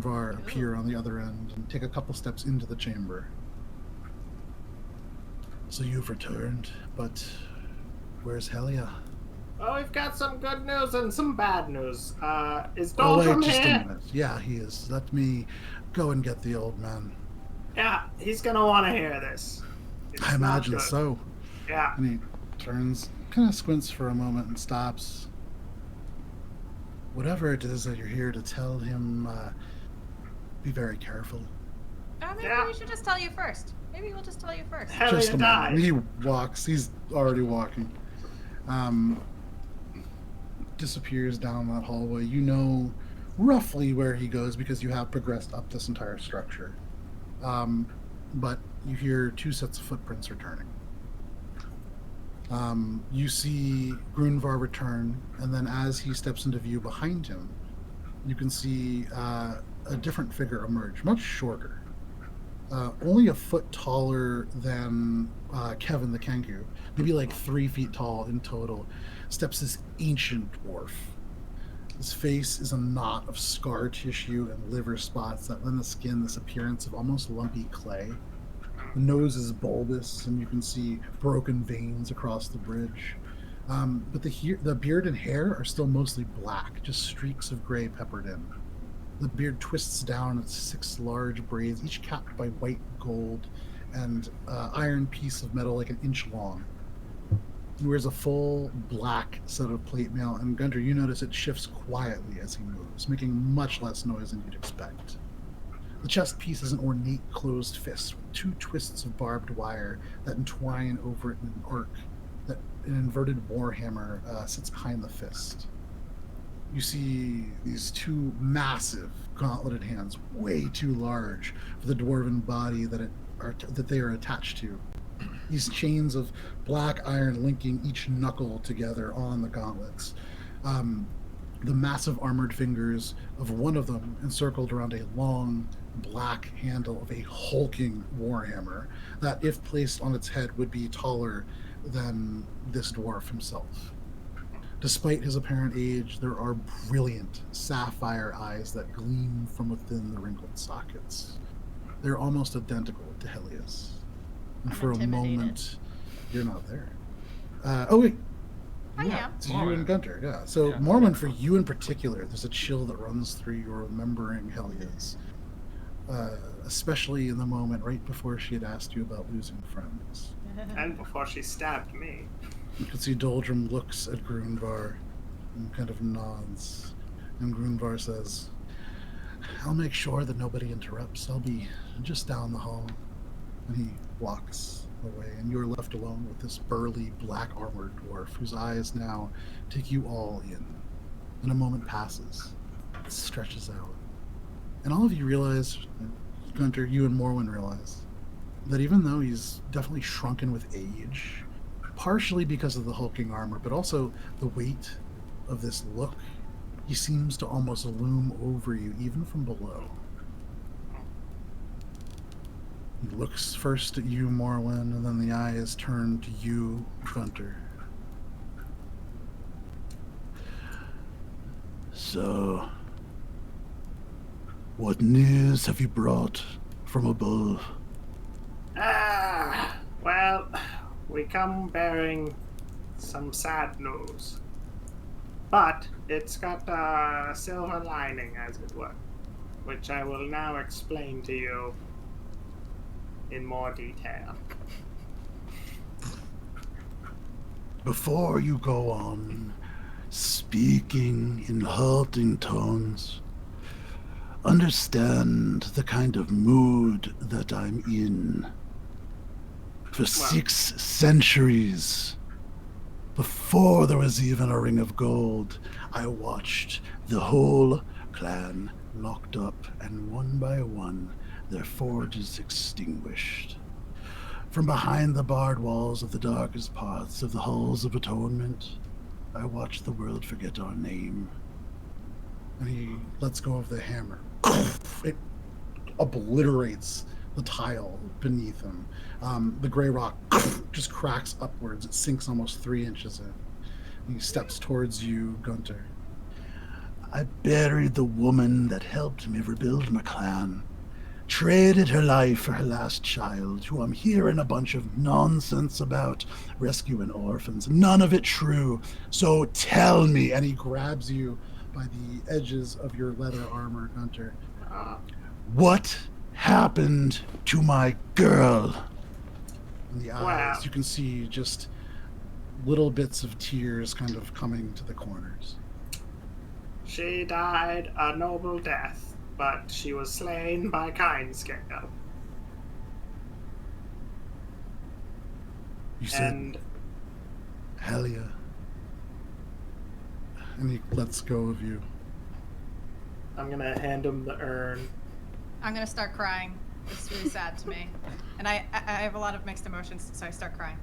Grunvar appear on the other end and take a couple steps into the chamber. So you've returned, but where's Helia? Well, we've got some good news and some bad news. Is Oh, wait, Doldrum just a here? minute. Yeah, he is. Let me go and get the old man. Yeah, he's gonna want to hear this. It's I not imagine good. so. Yeah. And he turns, kind of squints for a moment and stops. Whatever it is that you're here to tell him, be very careful. Maybe we should just tell you first. Maybe we'll just tell you first. Just Helia a died. moment. He walks. He's already walking. Disappears down that hallway. You know roughly where he goes because you have progressed up this entire structure. But you hear two sets of footprints returning. You see Grunvar return, and then as he steps into view behind him, you can see a different figure emerge, much shorter. Only a foot taller than Kevin the Kenku, maybe like 3 feet tall in total, steps this ancient dwarf. His face is a knot of scar tissue and liver spots that lend the skin this appearance of almost lumpy clay. The nose is bulbous, and you can see broken veins across the bridge. But the beard and hair are still mostly black, just streaks of gray peppered in. The beard twists down its 6 large braids, each capped by white gold and iron piece of metal like an inch long. He wears a full black set of plate mail, and Gunter, you notice it shifts quietly as he moves, making much less noise than you'd expect. The chest piece is an ornate closed fist with 2 twists of barbed wire that entwine over it in an arc. That an inverted warhammer sits behind the fist. You see these 2 massive gauntleted hands, way too large for the dwarven body that they are attached to. These chains of black iron linking each knuckle together on the gauntlets. The massive armored fingers of one of them encircled around a long black handle of a hulking warhammer that, if placed on its head, would be taller than this dwarf himself. Despite his apparent age, there are brilliant sapphire eyes that gleam from within the wrinkled sockets. They're almost identical to Helia's. And for a moment, you're not there. Oh, wait. I am. It's you and Gunter, yeah. So, Morwen, for you in particular, there's a chill that runs through your remembering Helia's. Especially in the moment right before she had asked you about losing friends. And before she stabbed me. You can see Doldrum looks at Grunvar and kind of nods. And Grunvar says, I'll make sure that nobody interrupts. I'll be just down the hall. And he walks away, and you're left alone with this burly, black-armored dwarf whose eyes now take you all in. And a moment passes. It stretches out. And all of you realize, Gunter, you and Morwen realize, that even though he's definitely shrunken with age, partially because of the hulking armor, but also the weight of this look, he seems to almost loom over you, even from below. He looks first at you, Morwen, and then the eye is turned to you, Gunter. So, what news have you brought from above? Well, we come bearing some sad news. But it's got a silver lining, as it were, which I will now explain to you in more detail. Before you go on, speaking in halting tones, understand the kind of mood that I'm in. For 6 centuries, before there was even a ring of gold, I watched the whole clan locked up, and one by one, their forges extinguished. From behind the barred walls of the darkest parts of the halls of atonement, I watched the world forget our name. And he lets go of the hammer. It obliterates the tile beneath him. The gray rock just cracks upwards. It sinks almost 3 inches in. And he steps towards you, Gunter. I buried the woman that helped me rebuild my clan. Traded her life for her last child, who I'm hearing a bunch of nonsense about rescuing orphans. None of it true. So tell me, and he grabs you by the edges of your leather armor, Guntir. What happened to my girl? In the eyes, Wow. you can see just little bits of tears kind of coming to the corners. She died a noble death, but she was slain by Kindscale. You said And Helia. And he lets go of you. I'm gonna hand him the urn. I'm gonna start crying. It's really sad to me, and I have a lot of mixed emotions, so I start crying.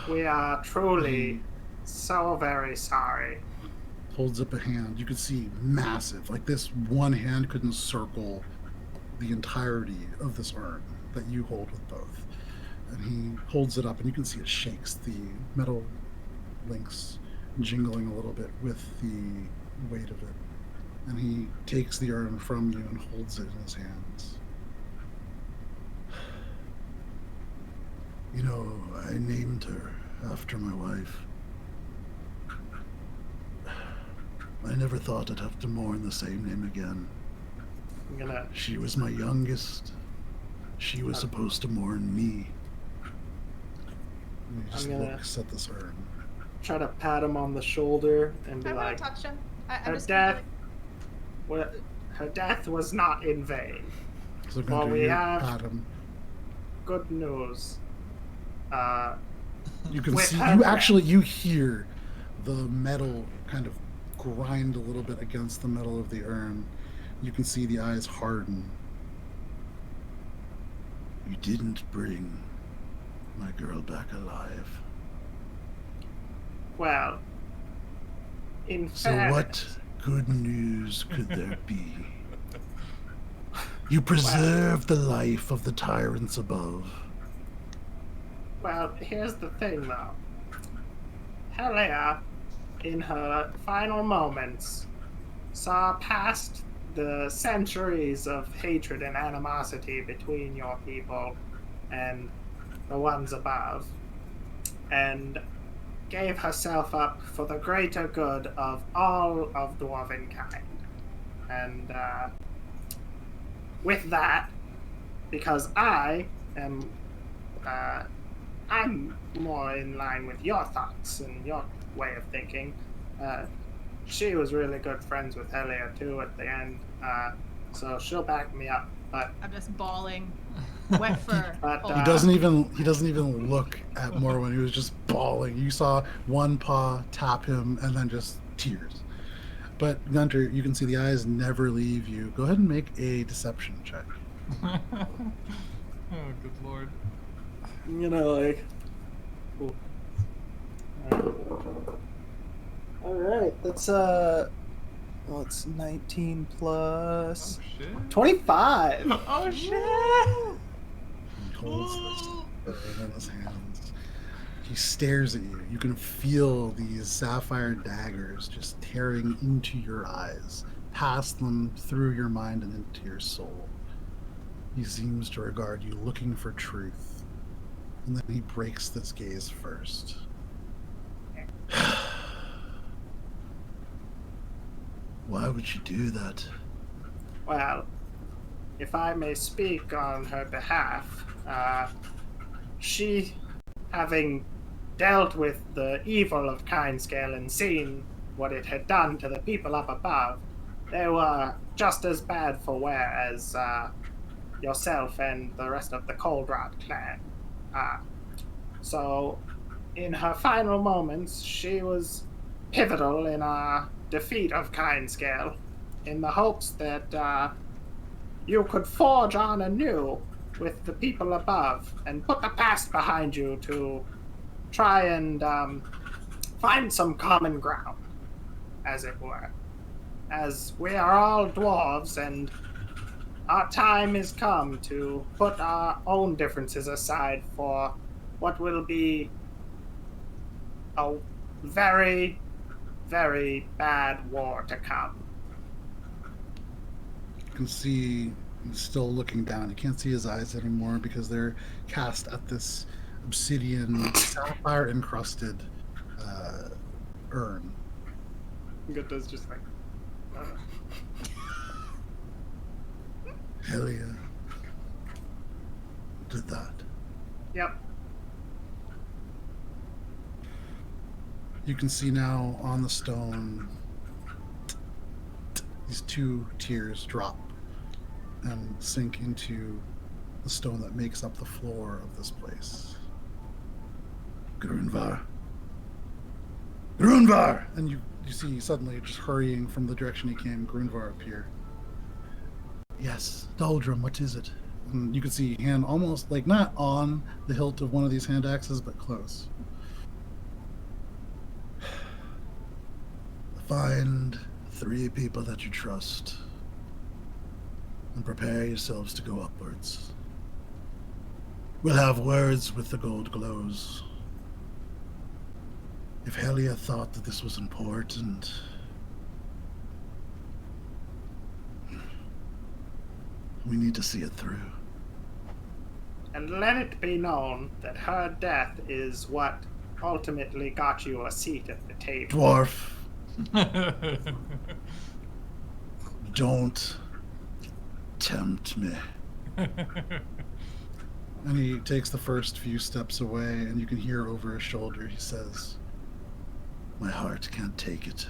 We are truly so very sorry. Holds up a hand. You can see massive. Like this one hand could encircle the entirety of this urn that you hold with both. And he holds it up, and you can see it shakes. The metal links jingling a little bit with the weight of it. And he takes the urn from you and holds it in his hands. You know, I named her after my wife. I never thought I'd have to mourn the same name again. I'm gonna She was my youngest. She was supposed to mourn me. And he just I'm gonna- looks at this urn. try to pat him on the shoulder and be I want like, to touch him. I'm her just death, her death was not in vain. So Well, Guntir, we you have- pat him. Good news. You can with see, her you death- actually, you hear the metal kind of grind a little bit against the metal of the urn. You can see the eyes harden. You didn't bring my girl back alive. Well, in So fairness, what good news could there be? You preserved the life of the tyrants above. Well, here's the thing, though. Helia, in her final moments, saw past the centuries of hatred and animosity between your people and the ones above, and gave herself up for the greater good of all of dwarven kind. And with that, because I am I'm more in line with your thoughts and your way of thinking. She was really good friends with Helia too at the end, so she'll back me up. But I'm just bawling. Wet fur. But, Oh, He doesn't even look at Morwen. He was just bawling. You saw one paw tap him and then just tears. But Guntir, you can see the eyes never leave you. Go ahead and make a deception check. Oh, good lord. you know, like, cool. All right, that's well, it's 19 plus Oh shit. 25. Oh shit. He holds this in his hands. He stares at you. You can feel these sapphire daggers just tearing into your eyes, past them, through your mind, and into your soul. He seems to regard you looking for truth. And then he breaks this gaze first. Why would you do that? Well, if I may speak on her behalf, she, having dealt with the evil of Kindscale and seen what it had done to the people up above, they were just as bad for wear as yourself and the rest of the Coldwrought Clan. So, in her final moments, she was pivotal in our defeat of Kindscale, in the hopes that you could forge on anew with the people above and put the past behind you to try and find some common ground, as it were. As we are all dwarves and our time has come to put our own differences aside for what will be a very very bad war to come. You can see he's still looking down. You can't see his eyes anymore because they're cast at this obsidian, sapphire encrusted urn. Gunter's just like, Helia did that. yep. You can see now on the stone these 2 tears drop and sink into the stone that makes up the floor of this place. Grunvar. Grunvar! And you see suddenly, just hurrying from the direction he came, Grunvar appear. Yes, Doldrum, what is it? And you can see hand almost, like, not on the hilt of one of these hand axes, but close. Find 3 people that you trust and prepare yourselves to go upwards. We'll have words with the gold glows. If Helia thought that this was important, we need to see it through. And let it be known that her death is what ultimately got you a seat at the table. Dwarf, don't tempt me. And he takes the first few steps away, and you can hear over his shoulder, he says, my heart can't take it.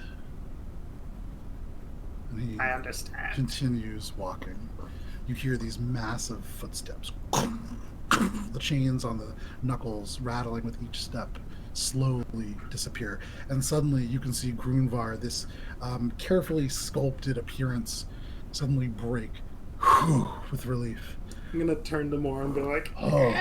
And he I understand. continues walking. You hear these massive footsteps. The chains on the knuckles rattling with each step slowly disappear. And suddenly you can see Grunvar, this carefully sculpted appearance, suddenly break with relief. I'm gonna turn to Moore and be like, Oh.